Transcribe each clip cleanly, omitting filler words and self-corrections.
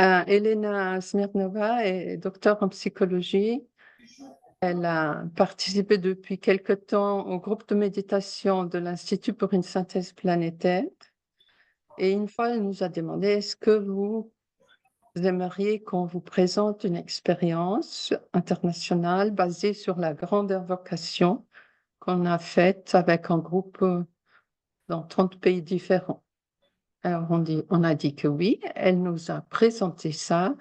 Elena Smirnova est docteure en psychologie. Elle a participé depuis quelque temps au groupe de méditation de l'Institut pour une synthèse planétaire. Et une fois, elle nous a demandé, est-ce que vous aimeriez qu'on vous présente une expérience internationale basée sur la grande invocation qu'on a faite avec un groupe dans 30 pays différents. Alors on a dit que oui, elle nous a présenté ça.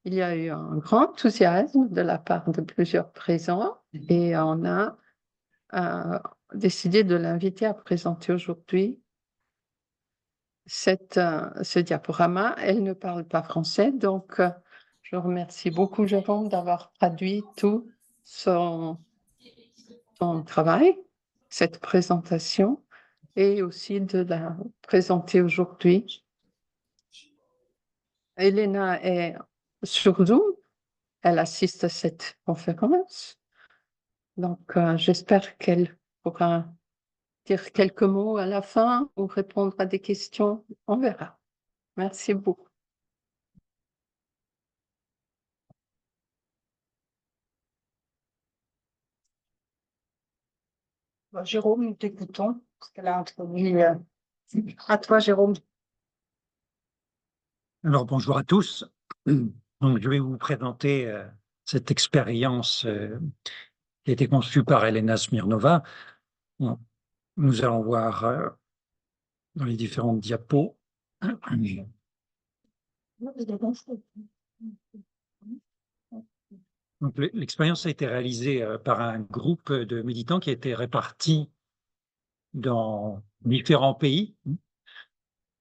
Il y a eu un grand enthousiasme de la part de plusieurs présents et on a décidé de l'inviter à présenter aujourd'hui ce diaporama. Elle ne parle pas français, donc je remercie beaucoup Jérôme d'avoir traduit tout son travail, cette présentation, et aussi de la présenter aujourd'hui. Elena est sur Zoom, elle assiste à cette conférence, donc j'espère qu'elle pourra dire quelques mots à la fin ou répondre à des questions, on verra. Merci beaucoup. Jérôme, nous t'écoutons, parce qu'elle a introduit. À toi, Jérôme. Alors, bonjour à tous. Donc, je vais vous présenter cette expérience qui a été conçue par Elena Smirnova. Bon, nous allons voir dans les différentes diapos. L'expérience a été réalisée par un groupe de méditants qui a été réparti dans différents pays.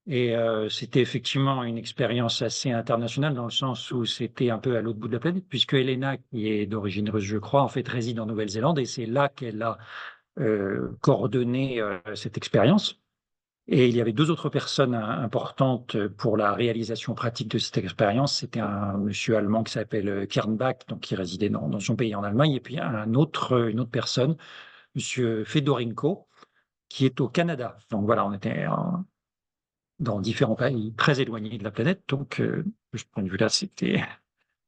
Et c'était effectivement une expérience assez internationale dans le sens où c'était un peu à l'autre bout de la planète, puisque Elena, qui est d'origine russe, je crois, en fait réside en Nouvelle-Zélande et c'est là qu'elle a coordonné cette expérience. Et il y avait deux autres personnes importantes pour la réalisation pratique de cette expérience. C'était un monsieur allemand qui s'appelle Kernbach, donc qui résidait dans son pays en Allemagne, et puis une autre personne, monsieur Fedorenko, qui est au Canada. Donc voilà, on était dans différents pays très éloignés de la planète. Donc, de ce point de vue-là, c'était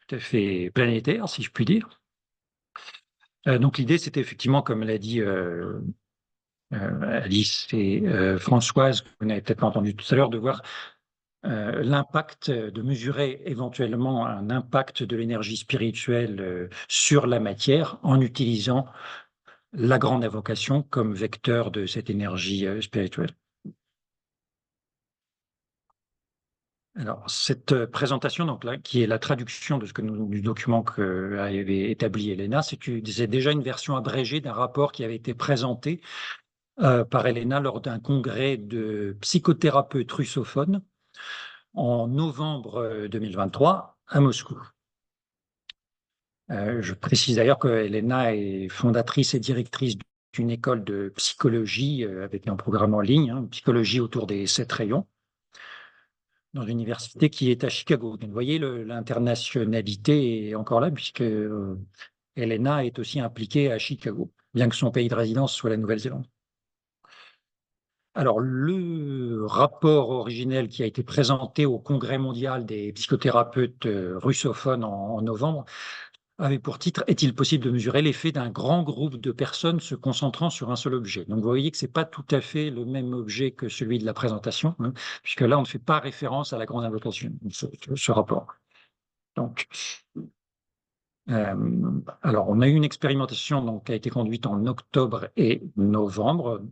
tout à fait planétaire, si je puis dire. Donc, l'idée, c'était effectivement, comme l'a dit Alice et Françoise, que vous n'avez peut-être pas entendu tout à l'heure, de voir l'impact, de mesurer éventuellement un impact de l'énergie spirituelle sur la matière en utilisant la grande invocation comme vecteur de cette énergie spirituelle. Alors, cette présentation, donc là, qui est la traduction de du document qu'avait établi Elena, c'est déjà une version abrégée d'un rapport qui avait été présenté par Elena lors d'un congrès de psychothérapeutes russophones en novembre 2023 à Moscou. Je précise d'ailleurs que Elena est fondatrice et directrice d'une école de psychologie avec un programme en ligne, psychologie autour des 7 rayons, dans l'université qui est à Chicago. Donc, vous voyez, l'internationalité est encore là, puisque Elena est aussi impliquée à Chicago, bien que son pays de résidence soit la Nouvelle-Zélande. Alors, le rapport originel qui a été présenté au Congrès mondial des psychothérapeutes russophones en novembre avait pour titre « Est-il possible de mesurer l'effet d'un grand groupe de personnes se concentrant sur un seul objet ?» Donc, vous voyez que ce n'est pas tout à fait le même objet que celui de la présentation, puisque là, on ne fait pas référence à la grande invocation, ce rapport. Donc, alors, on a eu une expérimentation donc, qui a été conduite en octobre et novembre,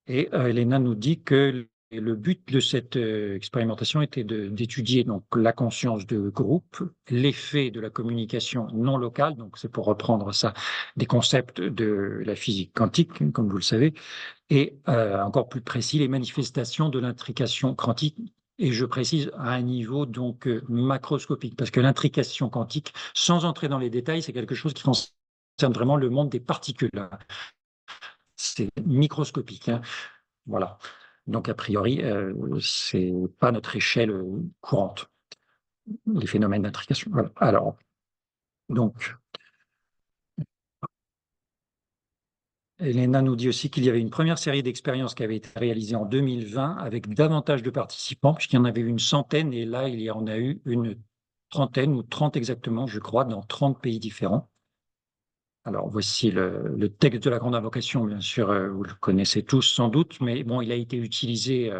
et Elena nous dit que le but de cette expérimentation était d'étudier donc la conscience de groupe, l'effet de la communication non locale, donc c'est pour reprendre ça des concepts de la physique quantique, comme vous le savez, et encore plus précis, les manifestations de l'intrication quantique, et je précise à un niveau donc macroscopique, parce que l'intrication quantique, sans entrer dans les détails, c'est quelque chose qui concerne vraiment le monde des particules. C'est microscopique, voilà. Donc, a priori, ce n'est pas notre échelle courante, les phénomènes d'intrication. Voilà. Alors, donc, Elena nous dit aussi qu'il y avait une première série d'expériences qui avait été réalisée en 2020 avec davantage de participants, puisqu'il y en avait eu une centaine, et là, il y en a eu une trentaine, ou 30 exactement, je crois, dans 30 pays différents. Alors, voici le texte de la Grande Invocation, bien sûr, vous le connaissez tous sans doute, mais bon, il a été utilisé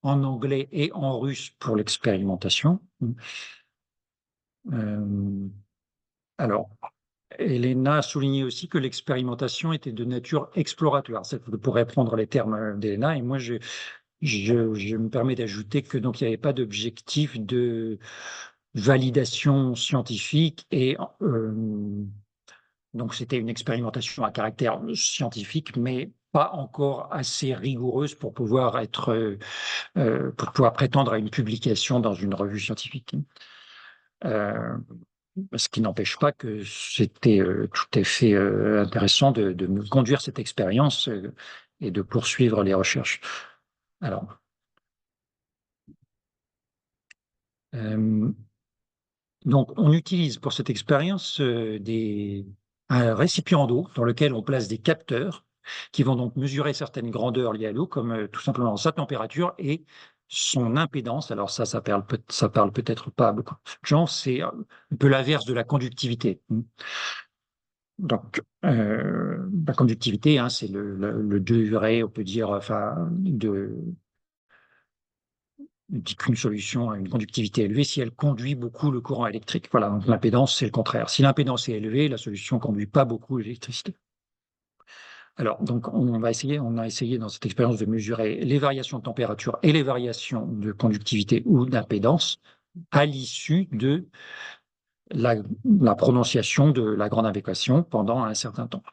en anglais et en russe pour l'expérimentation. Alors, Elena a souligné aussi que l'expérimentation était de nature exploratoire. Vous pourrez prendre les termes d'Elena, et moi, je me permets d'ajouter que donc il n'y avait pas d'objectif de validation scientifique, et donc c'était une expérimentation à caractère scientifique, mais pas encore assez rigoureuse pour pouvoir pour pouvoir prétendre à une publication dans une revue scientifique. Ce qui n'empêche pas que c'était tout à fait intéressant de conduire cette expérience et de poursuivre les recherches. Alors, donc, on utilise pour cette expérience un récipient d'eau dans lequel on place des capteurs qui vont donc mesurer certaines grandeurs liées à l'eau, comme tout simplement sa température et son impédance. Alors ça parle peut-être pas à beaucoup de gens, c'est un peu l'inverse de la conductivité. Donc, la conductivité, hein, c'est le degré, on peut dire, enfin, dit qu'une solution a une conductivité élevée si elle conduit beaucoup le courant électrique. Voilà, donc l'impédance, c'est le contraire. Si l'impédance est élevée, la solution ne conduit pas beaucoup l'électricité. Alors, donc, on a essayé dans cette expérience de mesurer les variations de température et les variations de conductivité ou d'impédance à l'issue de la prononciation de la Grande Invocation pendant un certain temps.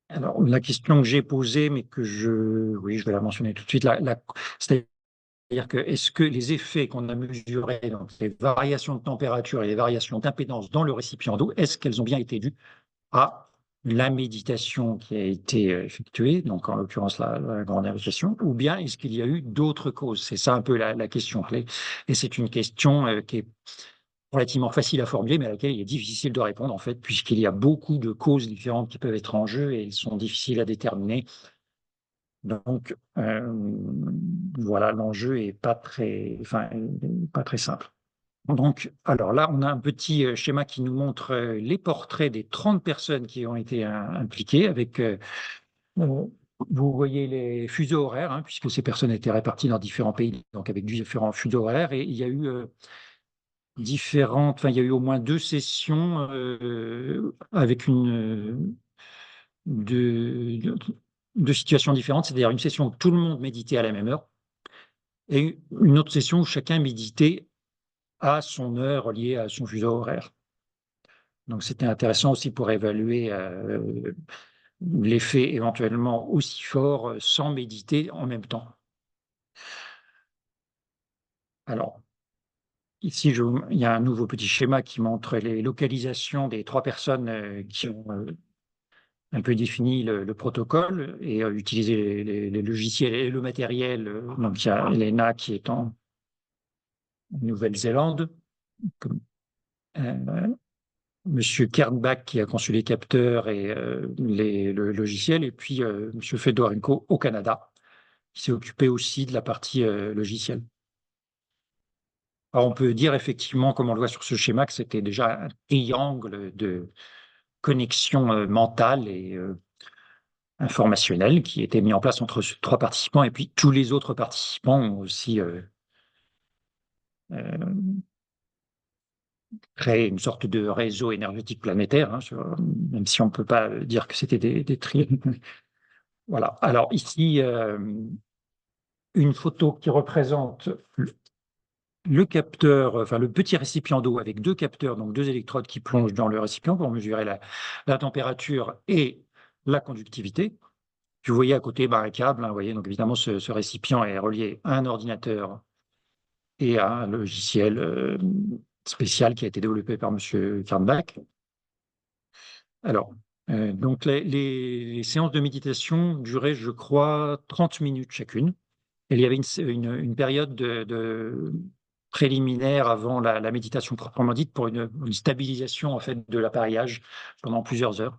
Alors, la question que j'ai posée, mais oui, je vais la mentionner tout de suite, c'est-à-dire que est-ce que les effets qu'on a mesurés, donc les variations de température et les variations d'impédance dans le récipient d'eau, est-ce qu'elles ont bien été dues à la méditation qui a été effectuée, donc en l'occurrence la Grande Invocation, ou bien est-ce qu'il y a eu d'autres causes? C'est ça un peu la question clé. Et c'est une question qui est relativement facile à formuler, mais à laquelle il est difficile de répondre, en fait, puisqu'il y a beaucoup de causes différentes qui peuvent être en jeu et elles sont difficiles à déterminer. Donc, voilà, l'enjeu est pas très simple. Donc, alors là, on a un petit schéma qui nous montre les portraits des 30 personnes qui ont été impliquées avec, vous voyez les fuseaux horaires, hein, puisque ces personnes étaient réparties dans différents pays, donc avec différents fuseaux horaires, et il y a eu il y a eu au moins 2 sessions avec deux situations différentes, c'est-à-dire une session où tout le monde méditait à la même heure et une autre session où chacun méditait à son heure liée à son fuseau horaire. Donc c'était intéressant aussi pour évaluer l'effet éventuellement aussi fort sans méditer en même temps. Alors, ici, il y a un nouveau petit schéma qui montre les localisations des 3 personnes qui ont un peu défini le protocole et utilisé les logiciels et le matériel. Donc, il y a Elena qui est en Nouvelle-Zélande, Monsieur Kernbach qui a conçu les capteurs et le logiciel, et puis Monsieur Fedorenko au Canada, qui s'est occupé aussi de la partie logicielle. Alors, on peut dire effectivement, comme on le voit sur ce schéma, que c'était déjà un triangle de connexion mentale et informationnelle qui était mis en place entre 3 participants, et puis tous les autres participants ont aussi créé une sorte de réseau énergétique planétaire, hein, même si on ne peut pas dire que c'était des triangles. Voilà. Alors ici, une photo qui représente le capteur, enfin le petit récipient d'eau avec 2 capteurs, donc 2 électrodes qui plongent dans le récipient pour mesurer la température et la conductivité. Puis vous voyez à côté un câble, hein, vous voyez, donc évidemment ce récipient est relié à un ordinateur et à un logiciel spécial qui a été développé par M. Kernbach. Alors, donc les séances de méditation duraient, je crois, 30 minutes chacune. Et il y avait une période préliminaire avant la méditation proprement dite pour une stabilisation en fait de l'appareillage pendant plusieurs heures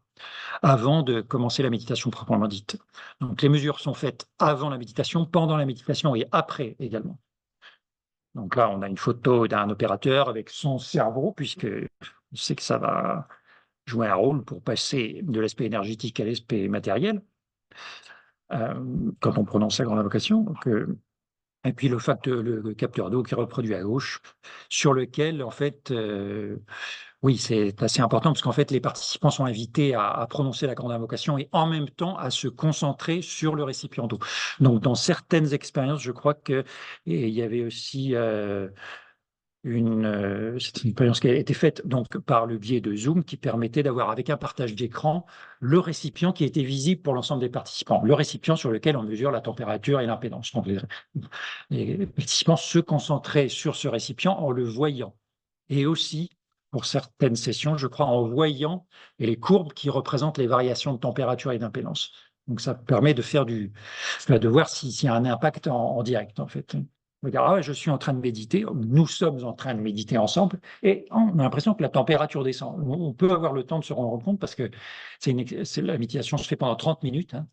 avant de commencer la méditation proprement dite. Donc les mesures sont faites avant la méditation, pendant la méditation et après également. Donc là, on a une photo d'un opérateur avec son cerveau, puisque on sait que ça va jouer un rôle pour passer de l'aspect énergétique à l'aspect matériel, quand on prononce la grande invocation. Donc, et puis le capteur d'eau qui est reproduit à gauche, sur lequel, en fait, oui, c'est assez important, parce qu'en fait, les participants sont invités à prononcer la grande invocation et en même temps à se concentrer sur le récipient d'eau. Donc, dans certaines expériences, je crois qu'il y avait aussi c'est une expérience qui a été faite donc par le biais de Zoom qui permettait d'avoir, avec un partage d'écran, le récipient qui était visible pour l'ensemble des participants, le récipient sur lequel on mesure la température et l'impédance. Donc les participants se concentraient sur ce récipient en le voyant. Et aussi, pour certaines sessions, je crois, en voyant les courbes qui représentent les variations de température et d'impédance. Donc ça permet de faire de voir s'il y a un impact en direct, en fait. On va dire, ah ouais, je suis en train de méditer, nous sommes en train de méditer ensemble, et on a l'impression que la température descend. On peut avoir le temps de se rendre compte parce que la méditation se fait pendant 30 minutes, hein,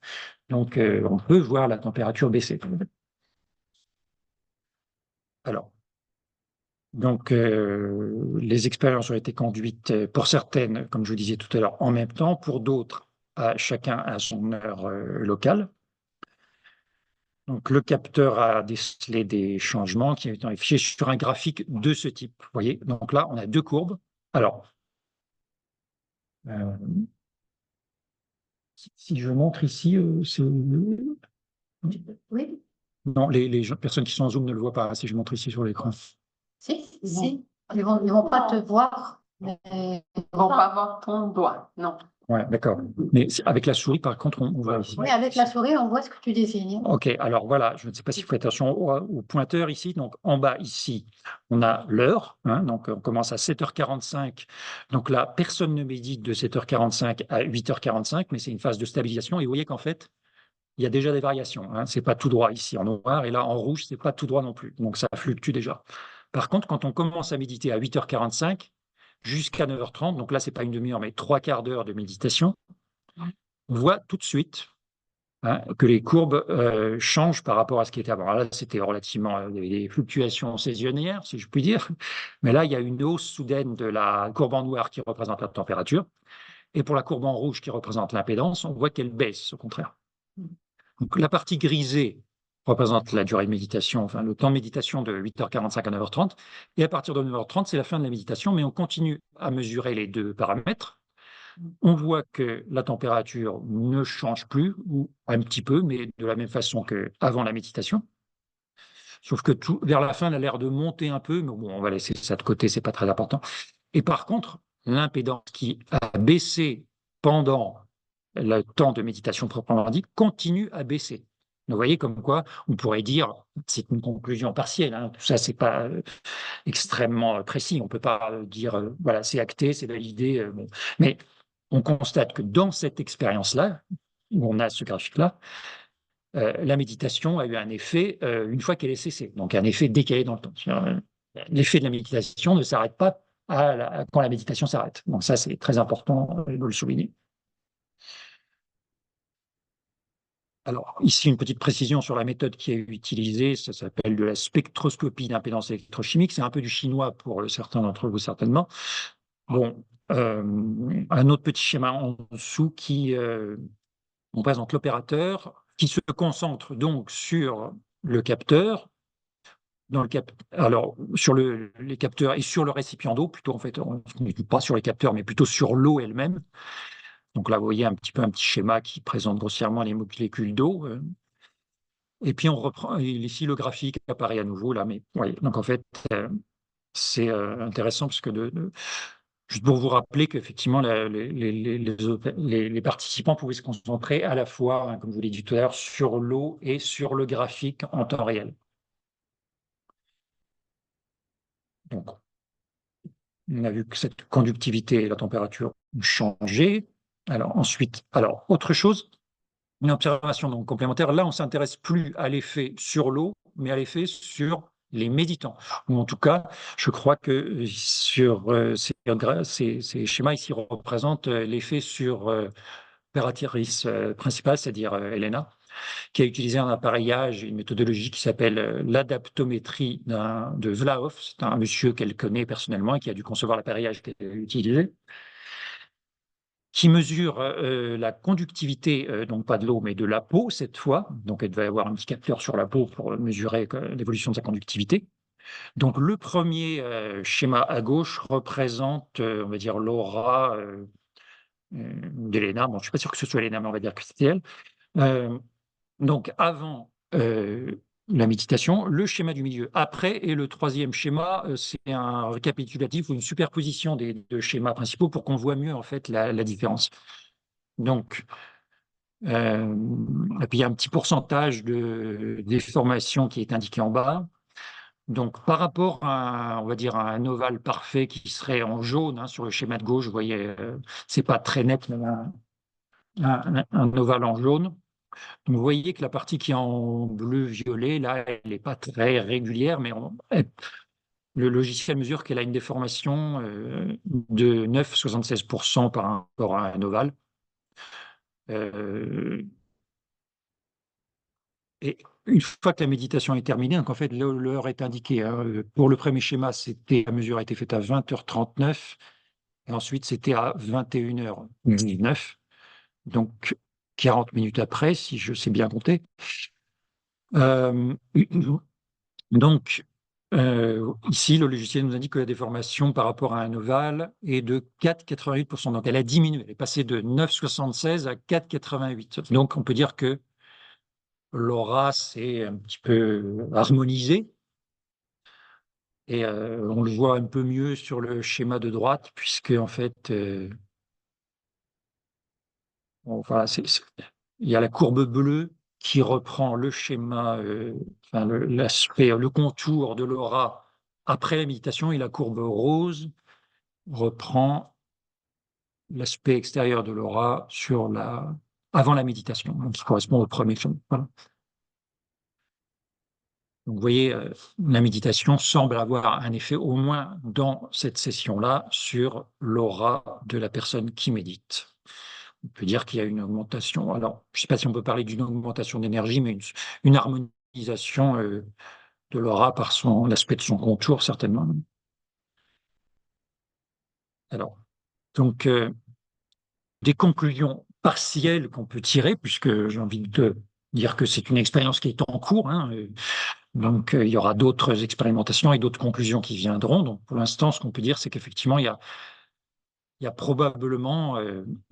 donc on peut voir la température baisser. Alors, donc, les expériences ont été conduites pour certaines, comme je vous disais tout à l'heure, en même temps, pour d'autres, chacun à son heure locale. Donc, le capteur a décelé des changements qui étaient affichés sur un graphique de ce type. Vous voyez, donc là, on a deux courbes. Alors, si je montre ici, c'est... Oui, Non, les personnes qui sont en Zoom ne le voient pas, si je montre ici sur l'écran. si. Ils vont pas te voir, mais Ils ne vont pas voir ton doigt, non. Ouais, d'accord. Mais avec la souris, par contre, on voit ici. oui, avec la souris, on voit ce que tu désignes. OK, alors voilà, je ne sais pas si vous faites attention au pointeur ici. Donc, en bas, ici, on a l'heure. Hein, donc, on commence à 7h45. Donc là, personne ne médite de 7h45 à 8h45, mais c'est une phase de stabilisation. Et vous voyez qu'en fait, il y a déjà des variations. Hein. Ce n'est pas tout droit ici en noir, et là, en rouge, ce n'est pas tout droit non plus. Donc, ça fluctue déjà. Par contre, quand on commence à méditer à 8h45 jusqu'à 9h30, donc là, ce n'est pas une demi-heure, mais 3/4 d'heure de méditation, on voit tout de suite, hein, que les courbes changent par rapport à ce qui était avant. Alors là, c'était relativement, il y avait des fluctuations saisonnières, si je puis dire, mais là, il y a une hausse soudaine de la courbe en noir qui représente la température, et pour la courbe en rouge qui représente l'impédance, on voit qu'elle baisse, au contraire. Donc, la partie grisée représente la durée de méditation, enfin le temps de méditation de 8h45 à 9h30, et à partir de 9h30, c'est la fin de la méditation, mais on continue à mesurer les deux paramètres. On voit que la température ne change plus, ou un petit peu, mais de la même façon qu'avant la méditation. Sauf que vers la fin, elle a l'air de monter un peu, mais bon, on va laisser ça de côté, c'est pas très important. Et par contre, l'impédance qui a baissé pendant le temps de méditation proprement dit continue à baisser. Vous voyez comme quoi on pourrait dire, c'est une conclusion partielle, hein, tout ça c'est pas extrêmement précis, on peut pas dire voilà c'est acté, c'est validé, bon. Mais on constate que dans cette expérience-là, où on a ce graphique-là, la méditation a eu un effet une fois qu'elle est cessée, donc un effet décalé dans le temps. L'effet de la méditation ne s'arrête pas quand la méditation s'arrête. Donc ça, c'est très important de le souligner. Alors, ici, une petite précision sur la méthode qui est utilisée, ça s'appelle de la spectroscopie d'impédance électrochimique. C'est un peu du chinois pour certains d'entre vous, certainement. Bon, un autre petit schéma en dessous qui on présente l'opérateur qui se concentre donc sur le capteur, alors sur les capteurs et sur le récipient d'eau, plutôt en fait, pas sur les capteurs, mais plutôt sur l'eau elle-même. Donc là, vous voyez un petit schéma qui présente grossièrement les molécules d'eau. Et puis on reprend, ici le graphique apparaît à nouveau là, mais voyez, donc en fait, c'est intéressant parce que juste pour vous rappeler qu'effectivement, les participants pouvaient se concentrer à la fois, hein, comme je vous l'ai dit tout à l'heure, sur l'eau et sur le graphique en temps réel. Donc, on a vu que cette conductivité et la température ont changé. Alors ensuite, autre chose, une observation donc complémentaire. Là, on ne s'intéresse plus à l'effet sur l'eau, mais à l'effet sur les méditants. Ou en tout cas, je crois que sur ces schémas ici représentent l'effet sur l'opératrice principale, c'est-à-dire Elena, qui a utilisé un appareillage, une méthodologie qui s'appelle l'adaptométrie de Vlasov. C'est un monsieur qu'elle connaît personnellement et qui a dû concevoir l'appareillage qu'elle a utilisé, qui mesure la conductivité, donc pas de l'eau, mais de la peau cette fois. Donc elle devait avoir un petit capteur sur la peau pour mesurer l'évolution de sa conductivité. Donc le premier schéma à gauche représente, on va dire, l'aura d'Elena. Bon, je ne suis pas sûr que ce soit Elena, mais on va dire que c'était elle. Donc avant la méditation, le schéma du milieu après, et le troisième schéma, c'est un récapitulatif ou une superposition des deux schémas principaux pour qu'on voit mieux en fait la différence. Donc, et puis il y a un petit pourcentage de déformation qui est indiqué en bas. Donc, par rapport à, on va dire, à un ovale parfait qui serait en jaune, hein, sur le schéma de gauche, vous voyez, c'est pas très net, mais un ovale en jaune. Donc, vous voyez que la partie qui est en bleu-violet, là, elle n'est pas très régulière, mais le logiciel mesure qu'elle a une déformation de 9,76% par rapport à un ovale. Et une fois que la méditation est terminée, donc en fait, l'heure est indiquée, hein. Pour le premier schéma, la mesure a été faite à 20h39, et ensuite c'était à 21h19, donc 40 minutes après, si je sais bien compter. Euh, donc, ici, le logiciel nous indique que la déformation par rapport à un ovale est de 4,88%. Donc, elle a diminué. Elle est passée de 9,76 à 4,88. Donc, on peut dire que l'aura s'est un petit peu harmonisée. Et on le voit un peu mieux sur le schéma de droite, puisque en fait, voilà, il y a la courbe bleue qui reprend le schéma, enfin, l'aspect, le contour de l'aura après la méditation, et la courbe rose reprend l'aspect extérieur de l'aura avant la méditation, donc qui correspond au premier schéma. Voilà. Donc, vous voyez, la méditation semble avoir un effet, au moins dans cette session-là, sur l'aura de la personne qui médite. On peut dire qu'il y a une augmentation. Alors, je ne sais pas si on peut parler d'une augmentation d'énergie, mais une harmonisation de l'aura par l'aspect de son contour, certainement. Alors, donc, des conclusions partielles qu'on peut tirer, puisque j'ai envie de dire que c'est une expérience qui est en cours, hein, donc, il y aura d'autres expérimentations et d'autres conclusions qui viendront. Donc, pour l'instant, ce qu'on peut dire, c'est qu'effectivement, il y a probablement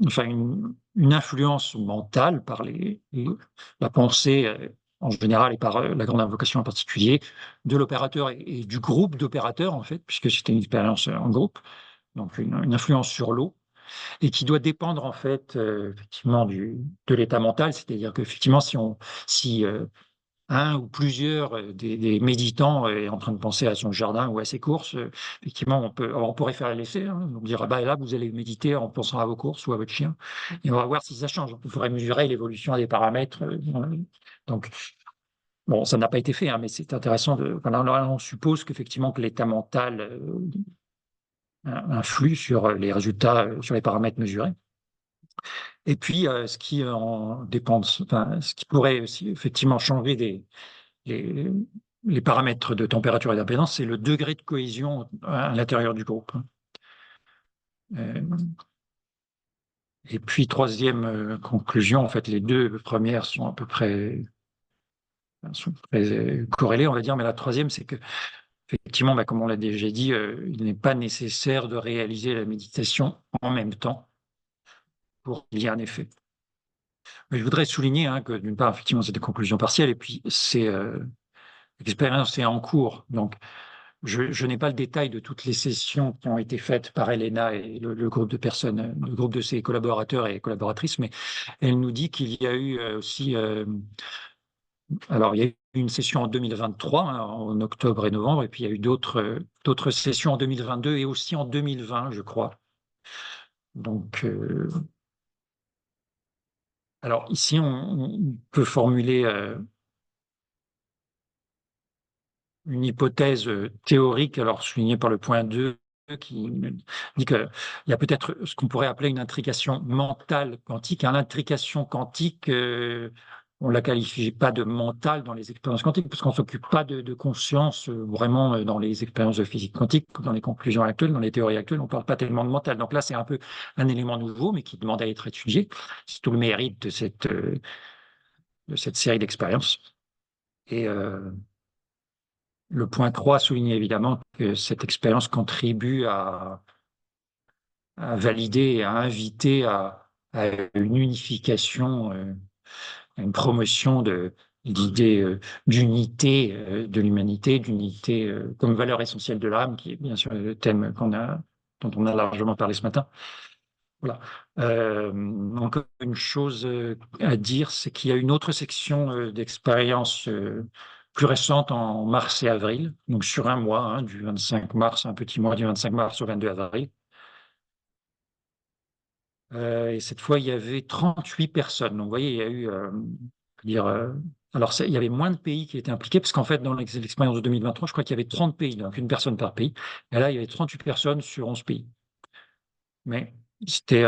enfin, une influence mentale par la pensée en général et par la grande invocation en particulier de l'opérateur et du groupe d'opérateurs, en fait, puisque c'était une expérience en groupe, donc une influence sur l'eau, et qui doit dépendre, en fait, effectivement, de l'état mental. C'est-à-dire qu'effectivement, si un ou plusieurs des méditants est en train de penser à son jardin ou à ses courses, effectivement, on pourrait faire l'essai, hein, on dire, ah bah, là, vous allez méditer en pensant à vos courses ou à votre chien, et on va voir si ça change. On pourrait mesurer l'évolution des paramètres. Donc, bon, ça n'a pas été fait, hein, mais c'est intéressant. Là, on suppose qu'effectivement, que l'état mental influe sur les résultats, sur les paramètres mesurés. Et puis, ce qui en dépend, enfin, ce qui pourrait aussi effectivement changer les, les paramètres de température et d'impédance, c'est le degré de cohésion à l'intérieur du groupe. Et puis, troisième conclusion, en fait, les deux premières sont à peu près très corrélées, on va dire, mais la troisième, c'est que, effectivement, comme on l'a déjà dit, il n'est pas nécessaire de réaliser la méditation en même temps pour qu'il y ait un effet. Mais je voudrais souligner que, d'une part, effectivement, c'est des conclusions partielles, et puis l'expérience est en cours. Donc, je n'ai pas le détail de toutes les sessions qui ont été faites par Elena et le groupe de personnes, le groupe de ses collaborateurs et collaboratrices, mais elle nous dit qu'il y a eu aussi, alors il y a eu une session en 2023, hein, en octobre et novembre, et puis il y a eu d'autres sessions en 2022 et aussi en 2020, je crois. Donc, alors ici, on peut formuler une hypothèse théorique, alors soulignée par le point 2, qui dit qu'il y a peut-être ce qu'on pourrait appeler une intrication mentale quantique. L'intrication quantique, on ne la qualifie pas de mentale dans les expériences quantiques, parce qu'on ne s'occupe pas de conscience vraiment dans les expériences de physique quantique, dans les conclusions actuelles, dans les théories actuelles, on ne parle pas tellement de mental. Donc là, c'est un peu un élément nouveau, mais qui demande à être étudié. C'est tout le mérite de cette série d'expériences. Et le point 3 souligne évidemment que cette expérience contribue à valider et à inviter à une unification, à une promotion de l'idée d'unité de l'humanité, d'unité comme valeur essentielle de l'âme, qui est bien sûr le thème dont on a largement parlé ce matin. Voilà. Encore une chose à dire, c'est qu'il y a une autre section d'expérience plus récente en mars et avril, donc sur un mois, hein, du 25 mars, un petit mois du 25 mars au 22 avril. Et cette fois, il y avait 38 personnes. Donc, vous voyez, il y a eu, alors, il y avait moins de pays qui étaient impliqués, parce qu'en fait, dans l'expérience de 2023, je crois qu'il y avait 30 pays, donc une personne par pays. Et là, il y avait 38 personnes sur 11 pays. Mais c'était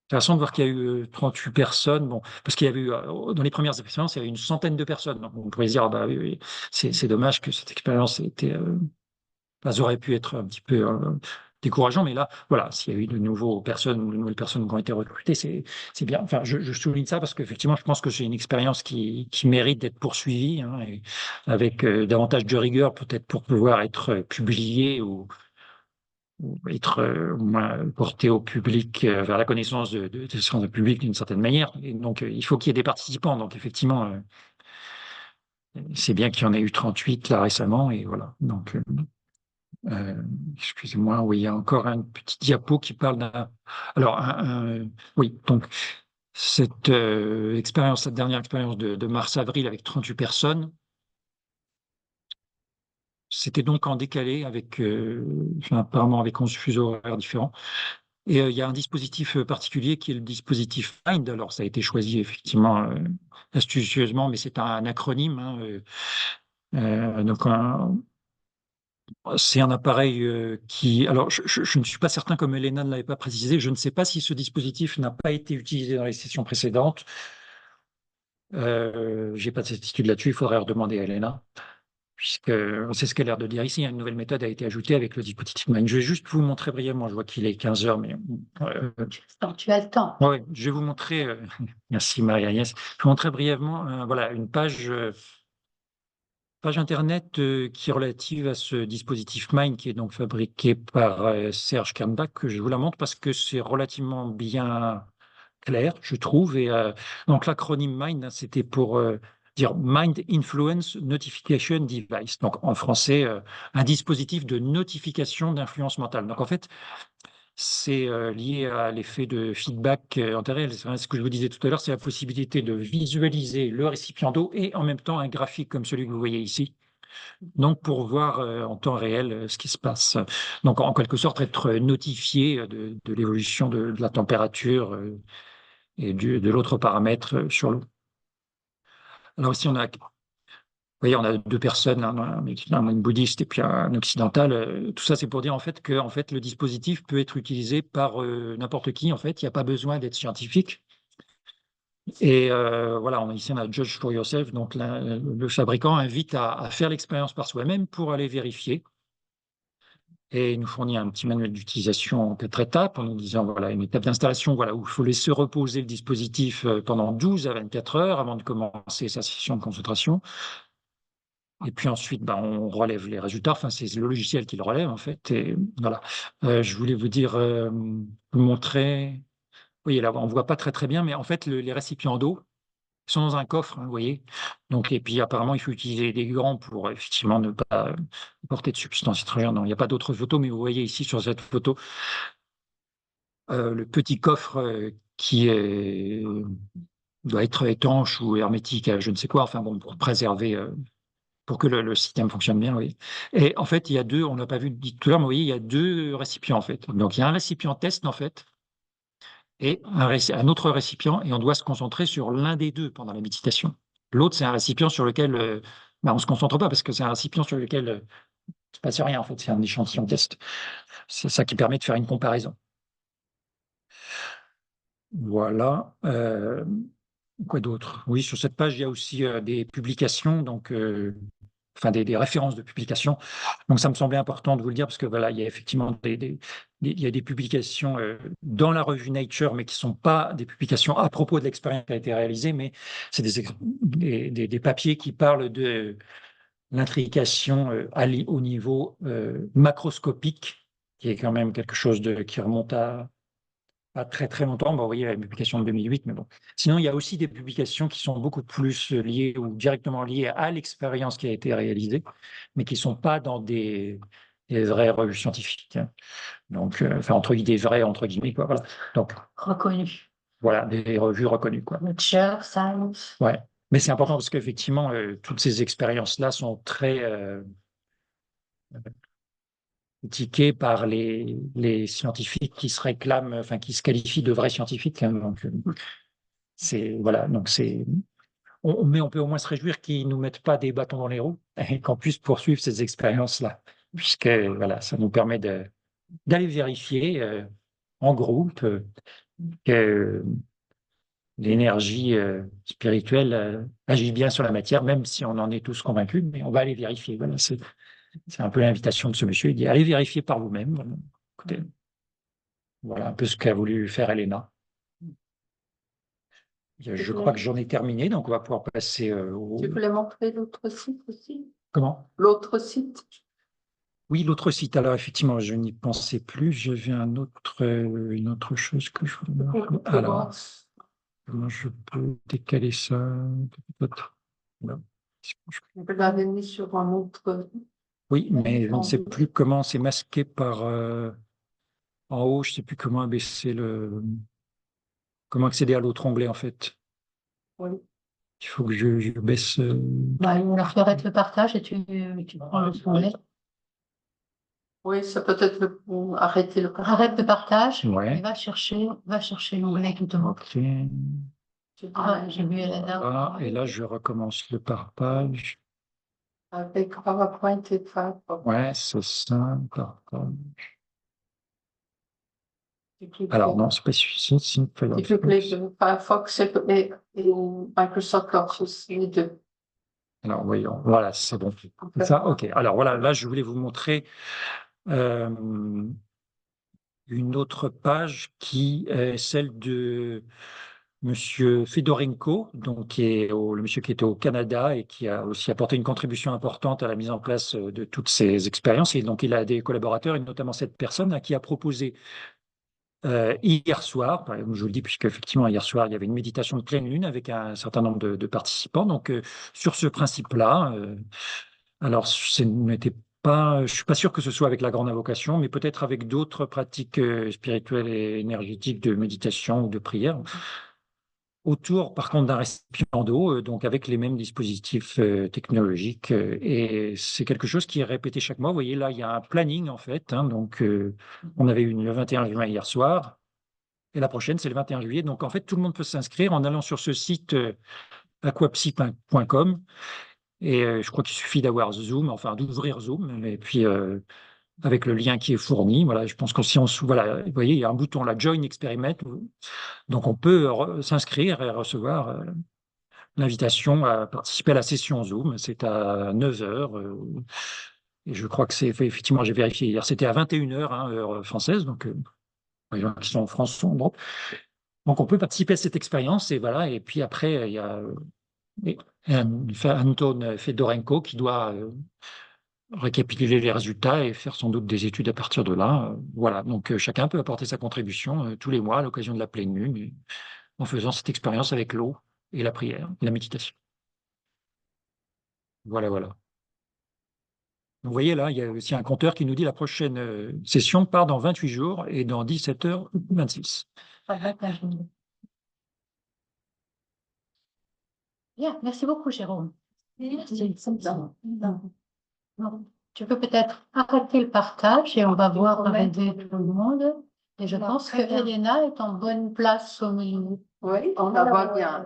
intéressant de voir qu'il y a eu 38 personnes, bon, parce qu'il y avait eu, dans les premières expériences, il y avait une centaine de personnes. Donc, on pourrait se dire, ah bah oui, c'est dommage que cette expérience ait été, ça aurait pu être un petit peu décourageant, mais là, voilà, s'il y a eu de nouvelles personnes qui ont été recrutées, c'est bien. Enfin, je souligne ça parce qu'effectivement, je pense que c'est une expérience qui mérite d'être poursuivie, hein, et avec davantage de rigueur, peut-être pour pouvoir être publiée ou être au moins porté au public, vers la connaissance des sciences publiques d'une certaine manière. Et donc, il faut qu'il y ait des participants. Donc, effectivement, c'est bien qu'il y en ait eu 38 là récemment, et voilà. Donc, excusez-moi, oui, il y a encore un petit diapo qui parle d'un. Alors, oui, donc cette expérience, cette dernière expérience de mars-avril avec 38 personnes, c'était donc en décalé avec, enfin, apparemment avec 11 fuseaux horaires différents. Et il y a un dispositif particulier qui est le dispositif MIND. Alors, ça a été choisi effectivement astucieusement, mais c'est un acronyme, hein, donc, c'est un appareil qui. Alors, je ne suis pas certain, comme Elena ne l'avait pas précisé, je ne sais pas si ce dispositif n'a pas été utilisé dans les sessions précédentes. Je n'ai pas de certitude là-dessus, il faudrait redemander à Elena, puisque c'est ce qu'elle a l'air de dire ici. Une nouvelle méthode a été ajoutée avec le dispositif MIND. Je vais juste vous montrer brièvement, je vois qu'il est 15 heures, mais. Donc, tu as le temps. Oui, je vais vous montrer. Merci Marie-Agnès. Je vais vous montrer brièvement voilà, une page internet qui est relative à ce dispositif MIND qui est donc fabriqué par Serge Kernbach, que je vous la montre parce que c'est relativement bien clair, je trouve. Et donc l'acronyme MIND, hein, c'était pour dire Mind Influence Notification Device. Donc en français, un dispositif de notification d'influence mentale. Donc en fait, c'est lié à l'effet de feedback antérieur. Ce que je vous disais tout à l'heure, c'est la possibilité de visualiser le récipiendat et en même temps un graphique comme celui que vous voyez ici. Donc, pour voir en temps réel ce qui se passe. Donc, en quelque sorte, être notifié de l'évolution de la température et de l'autre paramètre sur l'eau. Alors ici, on a deux personnes, hein, une bouddhiste et puis un occidental. Tout ça, c'est pour dire en fait que le dispositif peut être utilisé par n'importe qui. En fait, il n'y a pas besoin d'être scientifique. Et voilà, ici on a Judge for Yourself. Donc le fabricant invite à faire l'expérience par soi-même pour aller vérifier. Et il nous fournit un petit manuel d'utilisation en 4 étapes, en nous disant, voilà, une étape d'installation, voilà, où il faut laisser reposer le dispositif pendant 12 à 24 heures avant de commencer sa session de concentration. Et puis ensuite, on relève les résultats. Enfin, c'est le logiciel qui le relève, en fait. Et voilà. Je voulais vous dire, vous montrer. Oui, là, on ne voit pas très, très bien, mais en fait, les récipients d'eau sont dans un coffre, hein, vous voyez. Donc, et puis, apparemment, il faut utiliser des gants pour effectivement ne pas porter de substances étrangères. Non, il n'y a pas d'autres photos, mais vous voyez ici sur cette photo le petit coffre qui doit être étanche ou hermétique, je ne sais quoi. Enfin, bon, pour préserver. Pour que le système fonctionne bien, oui. Et en fait, il y a deux, on l'a pas vu dit tout à l'heure, mais vous voyez, il y a deux récipients, en fait. Donc, il y a un récipient test, en fait, et un autre récipient, et on doit se concentrer sur l'un des deux pendant la méditation. L'autre, c'est un récipient sur lequel on ne se concentre pas parce que c'est un récipient sur lequel il ne se passe rien, en fait, c'est un échantillon test. C'est ça qui permet de faire une comparaison. Voilà. Quoi d'autre? Oui, sur cette page, il y a aussi des publications, donc, enfin des références de publications. Donc, ça me semblait important de vous le dire parce que voilà, il y a effectivement il y a des publications dans la revue Nature, mais qui ne sont pas des publications à propos de l'expérience qui a été réalisée, mais c'est des papiers qui parlent de l'intrication au niveau macroscopique, qui est quand même quelque chose qui remonte à pas très très longtemps. Bon, vous voyez, la publication de 2008, mais bon. Sinon, il y a aussi des publications qui sont beaucoup plus liées ou directement liées à l'expérience qui a été réalisée, mais qui ne sont pas dans des vraies revues scientifiques, hein. Donc, enfin, des vraies, entre guillemets, quoi, voilà. Donc, Reconnu. voilà, des revues reconnues, quoi. Nature, Science. Ouais. Mais c'est important parce qu'effectivement, toutes ces expériences-là sont très critiquées par les scientifiques qui se réclament, enfin, qui se qualifient de vrais scientifiques, hein. Donc, voilà, donc mais on peut au moins se réjouir qu'ils ne nous mettent pas des bâtons dans les roues et qu'on puisse poursuivre ces expériences-là, puisque voilà, ça nous permet d'aller vérifier en groupe que l'énergie spirituelle agit bien sur la matière, même si on en est tous convaincus, mais on va aller vérifier. Voilà, c'est un peu l'invitation de ce monsieur. Il dit allez vérifier par vous-même. Voilà. Écoutez, voilà un peu ce qu'a voulu faire Elena. Je crois que j'en ai terminé, donc on va pouvoir passer au... Tu voulais montrer l'autre site aussi? Comment? L'autre site? Oui, l'autre site. Alors, effectivement, je n'y pensais plus. J'avais une autre chose que je voulais voir. Alors, comment je peux décaler ça? Non. Je l'avais mis sur un autre. Oui, mais je ne sais plus comment c'est masqué par en haut. Je ne sais plus comment abaisser comment accéder à l'autre onglet, en fait. Oui. Il faut que je baisse. Bah, il va falloir être le partage et tu prends le onglet. Oui, ça peut être arrêter le partage. Arrête le partage Ouais. et va chercher l'onglet qui te manque. Ok. Ah, j'ai vu Elena. Ah, et là, je recommence le partage. Avec PowerPoint et Firefox. Ouais, c'est ça. Partage. Tu cliques Alors, non, c'est pas suffisant. Tu cliques les deux, Firefox et Microsoft Office, les deux. Alors, voyons. Voilà, c'est bon. C'est ça, ok. Alors, voilà, là, je voulais vous montrer une autre page qui est celle de Monsieur Fedorenko, donc le monsieur qui était au Canada et qui a aussi apporté une contribution importante à la mise en place de toutes ces expériences. Et donc, il a des collaborateurs, et notamment cette personne qui a proposé hier soir, je vous le dis, puisque effectivement hier soir il y avait une méditation de pleine lune avec un certain nombre de participants. Donc sur ce principe-là, alors ce n'était pas, je suis pas sûr que ce soit avec la grande invocation, mais peut-être avec d'autres pratiques spirituelles et énergétiques de méditation ou de prière. Autour, par contre, d'un récipient d'eau, donc avec les mêmes dispositifs technologiques. Et c'est quelque chose qui est répété chaque mois. Vous voyez, là, il y a un planning, en fait, hein. Donc, on avait le 21 juin hier soir, et la prochaine, c'est le 21 juillet. Donc, en fait, tout le monde peut s'inscrire en allant sur ce site aquapsy.com. Et je crois qu'il suffit d'avoir Zoom, enfin, d'ouvrir Zoom, et puis avec le lien qui est fourni. Voilà, je pense que si voilà, vous voyez, il y a un bouton là, Join Experiment. Donc, on peut s'inscrire et recevoir l'invitation à participer à la session Zoom. C'est à 9 heures. Et je crois que effectivement, j'ai vérifié hier, c'était à 21 heures, hein, heure française. Donc, les gens qui sont en France sont donc on peut participer à cette expérience. Et voilà. Et puis après, il y a Anton Fedorenko qui doit récapituler les résultats et faire sans doute des études à partir de là. Voilà. Donc, chacun peut apporter sa contribution tous les mois à l'occasion de la pleine lune, en faisant cette expérience avec l'eau et la prière, et la méditation. Voilà, voilà. Vous voyez là, il y a aussi un compteur qui nous dit la prochaine session part dans 28 jours et dans 17h26. Bien, merci beaucoup, Jérôme. Merci. Tu peux peut-être arrêter le partage et on va voir aider tout le monde. Et je pense que Elena est en bonne place au milieu. Oui, on la voit bien.